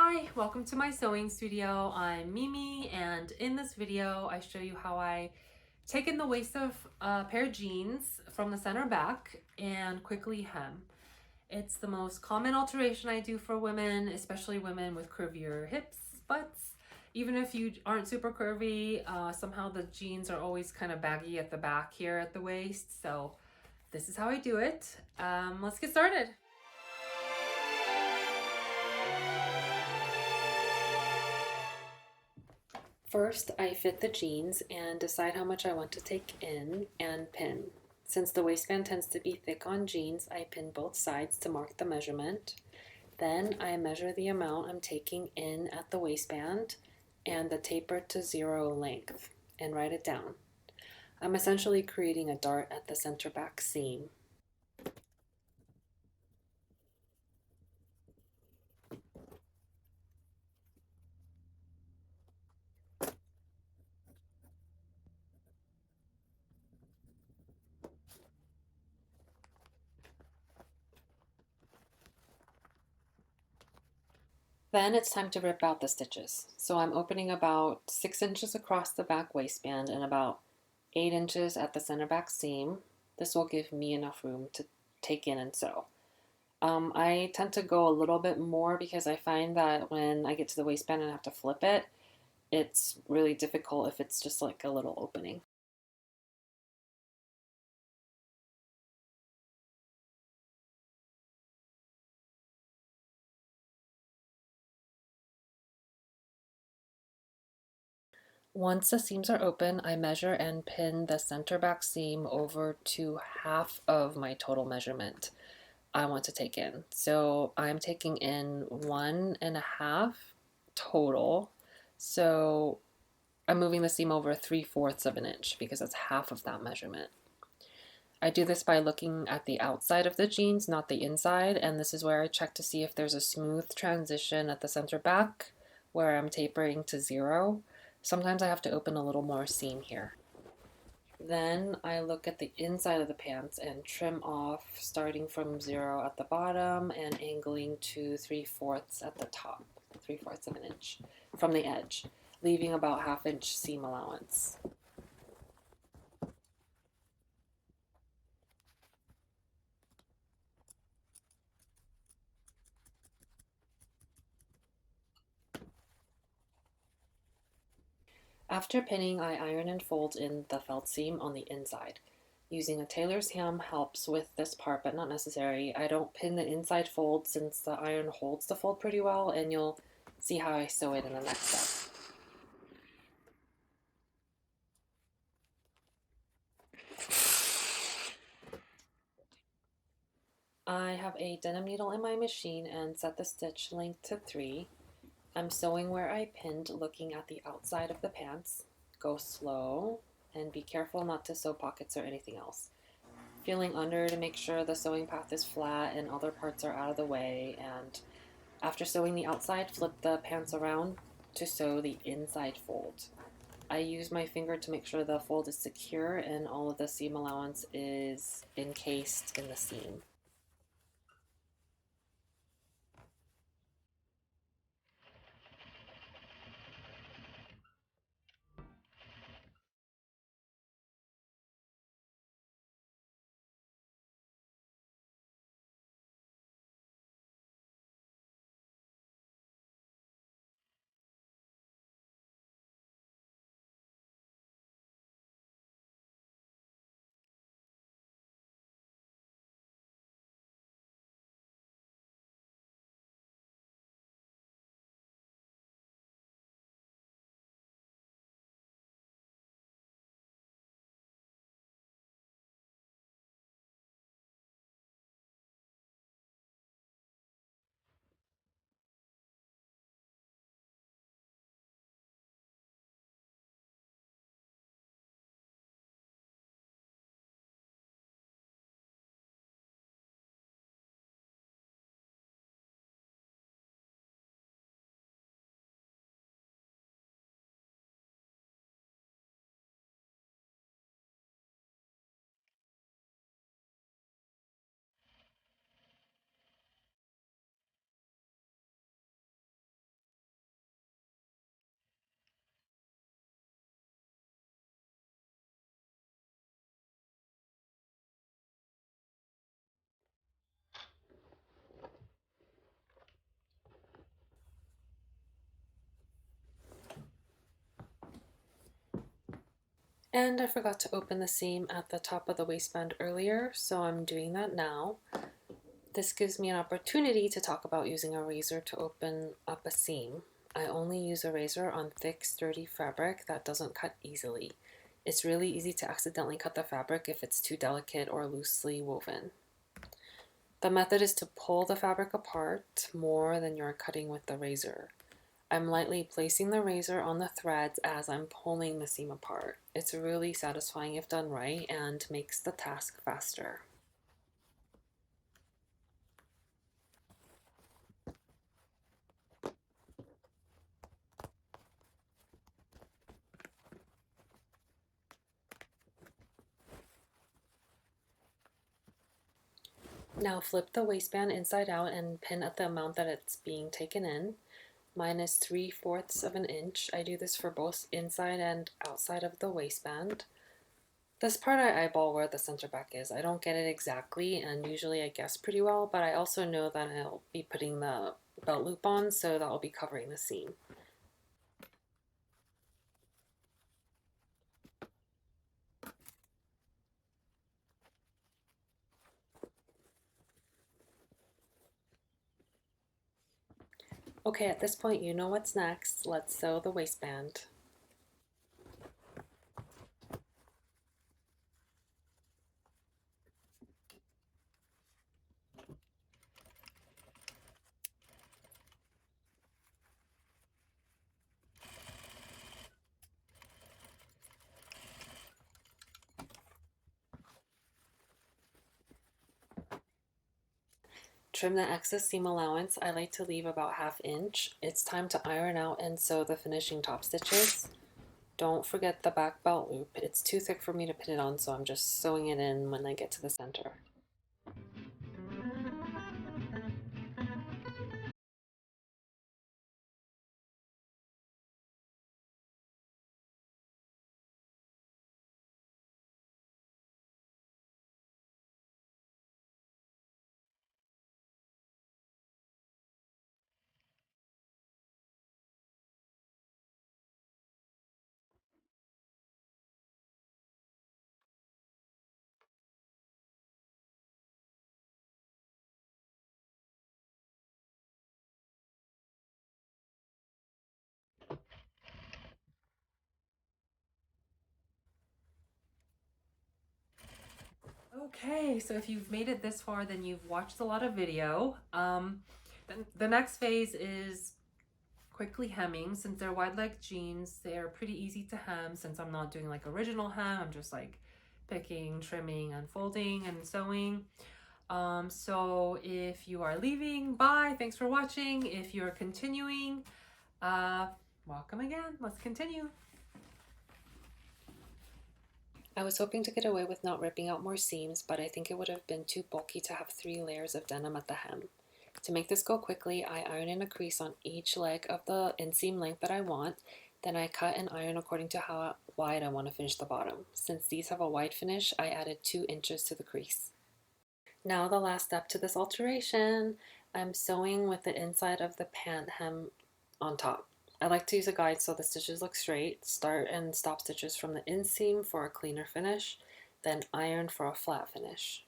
Hi, welcome to my sewing studio. I'm Mimi, and in this video I show you how I take in the waist of a pair of jeans from the center back and quickly hem. It's the most common alteration I do for women, especially women with curvier hips, butts. Even if you aren't super curvy, somehow the jeans are always kind of baggy at the back here at the waist. So this is how I do it. Let's get started. First, I fit the jeans and decide how much I want to take in and pin. Since the waistband tends to be thick on jeans, I pin both sides to mark the measurement. Then I measure the amount I'm taking in at the waistband and the taper to 0 length and write it down. I'm essentially creating a dart at the center back seam. Then it's time to rip out the stitches. So I'm opening about 6 inches across the back waistband and about 8 inches at the center back seam. This will give me enough room to take in and sew. I tend to go a little bit more because I find that when I get to the waistband and have to flip it, it's really difficult if it's just like a little opening. Once the seams are open, I measure and pin the center back seam over to half of my total measurement I want to take in. So I'm taking in 1.5 total. So I'm moving the seam over 3/4 of an inch because that's half of that measurement. I do this by looking at the outside of the jeans, not the inside, and this is where I check to see if there's a smooth transition at the center back where I'm tapering to 0. Sometimes I have to open a little more seam here. Then I look at the inside of the pants and trim off starting from 0 at the bottom and angling to 3/4 at the top, 3/4 of an inch from the edge, leaving about 1/2 inch seam allowance. After pinning, I iron and fold in the felt seam on the inside. Using a tailor's ham helps with this part, but not necessary. I don't pin the inside fold since the iron holds the fold pretty well, and you'll see how I sew it in the next step. I have a denim needle in my machine and set the stitch length to 3. I'm sewing where I pinned, looking at the outside of the pants. Go slow and be careful not to sew pockets or anything else. Feeling under to make sure the sewing path is flat and other parts are out of the way, and after sewing the outside, flip the pants around to sew the inside fold. I use my finger to make sure the fold is secure and all of the seam allowance is encased in the seam. And I forgot to open the seam at the top of the waistband earlier, so I'm doing that now. This gives me an opportunity to talk about using a razor to open up a seam. I only use a razor on thick, sturdy fabric that doesn't cut easily. It's really easy to accidentally cut the fabric if it's too delicate or loosely woven. The method is to pull the fabric apart more than you're cutting with the razor. I'm lightly placing the razor on the threads as I'm pulling the seam apart. It's really satisfying if done right and makes the task faster. Now flip the waistband inside out and pin at the amount that it's being taken in. Mine is 3/4 of an inch. I do this for both inside and outside of the waistband. This part I eyeball where the center back is. I don't get it exactly, and usually I guess pretty well, but I also know that I'll be putting the belt loop on, so that will be covering the seam. Okay, at this point you know what's next. Let's sew the waistband. Trim the excess seam allowance. I like to leave about 1/2 inch. It's time to iron out and sew the finishing top stitches. Don't forget the back belt loop. It's too thick for me to pin it on, so I'm just sewing it in when I get to the center. Okay, so if you've made it this far, then you've watched a lot of video. Then the next phase is quickly hemming. Since they're wide leg jeans, they're pretty easy to hem since I'm not doing like original hem. I'm just like picking, trimming, unfolding, and sewing. So if you are leaving, bye, thanks for watching. If you're continuing, welcome again. Let's continue. I was hoping to get away with not ripping out more seams, but I think it would have been too bulky to have 3 layers of denim at the hem. To make this go quickly, I iron in a crease on each leg of the inseam length that I want, then I cut and iron according to how wide I want to finish the bottom. Since these have a wide finish, I added 2 inches to the crease. Now the last step to this alteration, I'm sewing with the inside of the pant hem on top. I like to use a guide so the stitches look straight. Start and stop stitches from the inseam for a cleaner finish, then iron for a flat finish.